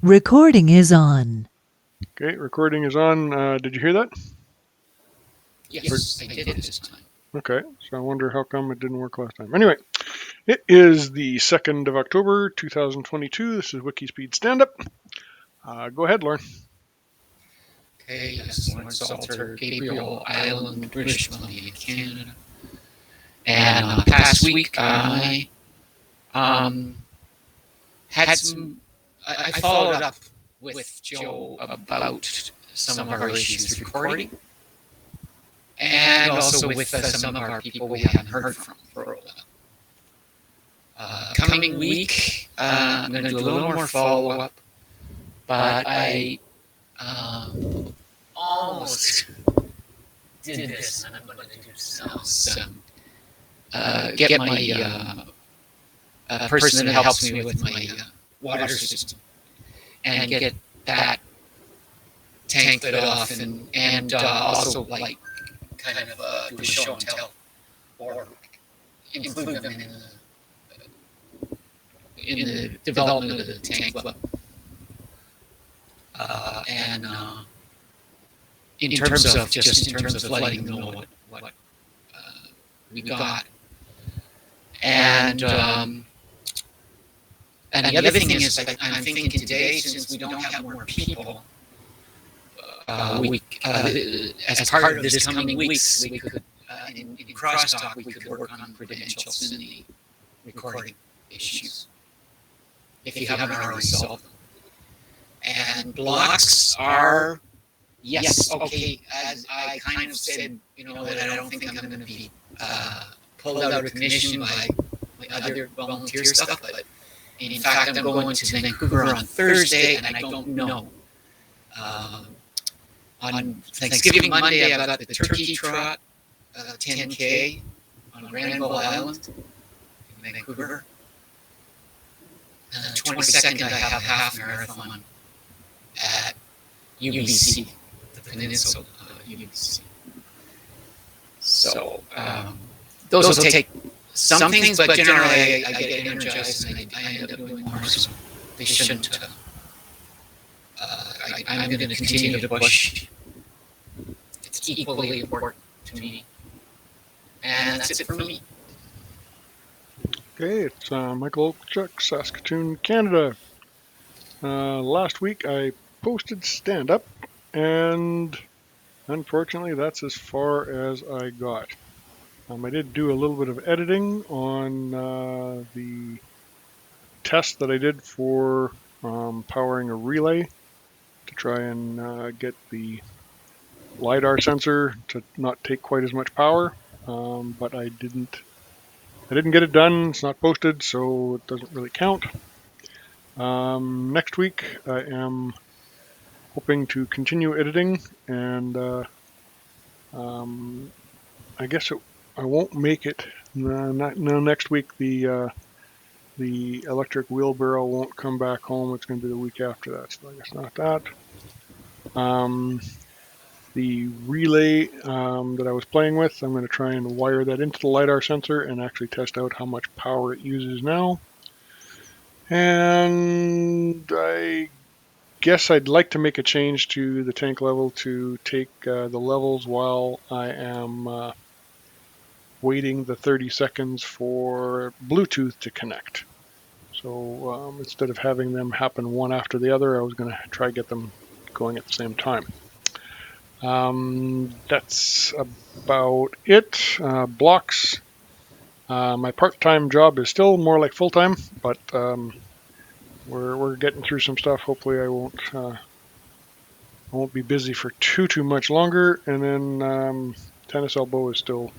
Recording is on. Okay, recording is on. Did you hear that? Yes, I did this time. Okay, so I wonder how come it didn't work last time. Anyway, it is the 2nd of October, 2022. This is WIKISPEED Standup. Go ahead, Lauren. Okay, yes, Lawrence Salter, Gabriel Island, British Columbia, Canada. And past week I had some. I followed up with Joe about some of our issues with recording, and also with some of our people we haven't heard from for a while. Coming week, I'm going to do a little more follow up, but I almost did this, and I'm going to do some get my person that helps me with my water system and get that tank fit off, and also like kind of do a show and tell, or include them in the development of the tank club. And in terms of letting them know what we got. And the other thing is, I'm thinking today, since we don't have more people, we as part of this coming weeks, we could in crosstalk we could work on credentials in the recording issues if you haven't already solved them. And blocks are, yes, okay, as I kind of said, that I don't think I'm going to be pulled out of commission by my other volunteer stuff, but in fact, I'm going to Vancouver on Thursday, and I don't know. On Thanksgiving Monday, I've got the Turkey Trot 10K on Granville Island in Vancouver. And the 22nd, I have a half marathon at UBC, the Peninsula UBC. So those will take some things, but generally I get energized and I end up doing more. So they shouldn't. I'm going to continue to push. It's equally important to me, and that's it for me. Okay, it's Michael Oakchuk, Saskatoon, Canada. Last week I posted stand-up, and unfortunately that's as far as I got. I did do a little bit of editing on the test that I did for powering a relay to try and get the LiDAR sensor to not take quite as much power, but I didn't get it done. It's not posted, so it doesn't really count. Next week I am hoping to continue editing, and I guess I won't make it. No, next week the electric wheelbarrow won't come back home. It's going to be the week after that, so I guess not that. The relay that I was playing with, I'm going to try and wire that into the LiDAR sensor and actually test out how much power it uses now. And I guess I'd like to make a change to the tank level to take the levels while I am waiting the 30 seconds for Bluetooth to connect. So instead of having them happen one after the other, I was going to try get them going at the same time. That's about it. Blocks. My part-time job is still more like full-time, but we're getting through some stuff. Hopefully, I won't be busy for too much longer. And then tennis elbow is still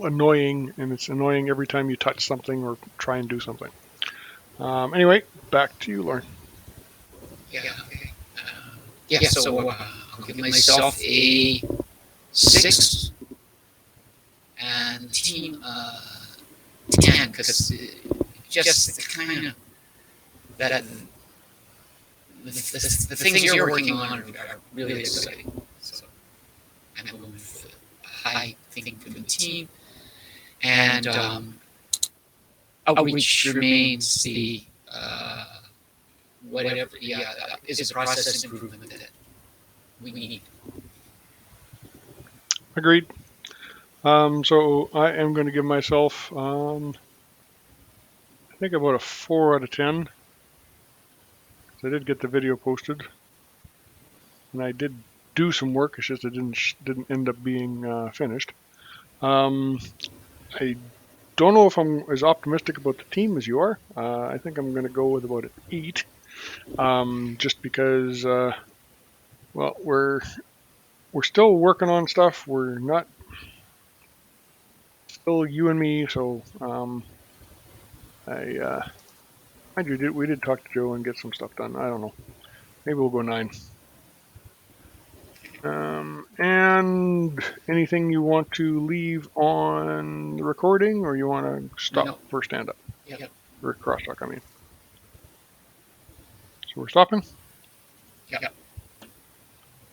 annoying, and it's annoying every time you touch something or try and do something. Anyway, back to you, Lauren. So I'll give myself a 6 and the team 10, because just the kind of that the things you're working on are really exciting. So I'm going for a high thing for the team, and outreach remains the whatever. Yeah, is a process improvement that we need. Agreed. So I am going to give myself, I think about a 4 out of 10. I did get the video posted, and I did do some work. It's just it didn't end up being finished. I don't know if I'm as optimistic about the team as you are. I think I'm going to go with about an 8, just because, well, we're still working on stuff. We're not still you and me, so we did talk to Joe and get some stuff done. I don't know. Maybe we'll go 9. And anything you want to leave on the recording, or you want to stop No. for stand up? Yep. Or crosstalk, I mean. So we're stopping?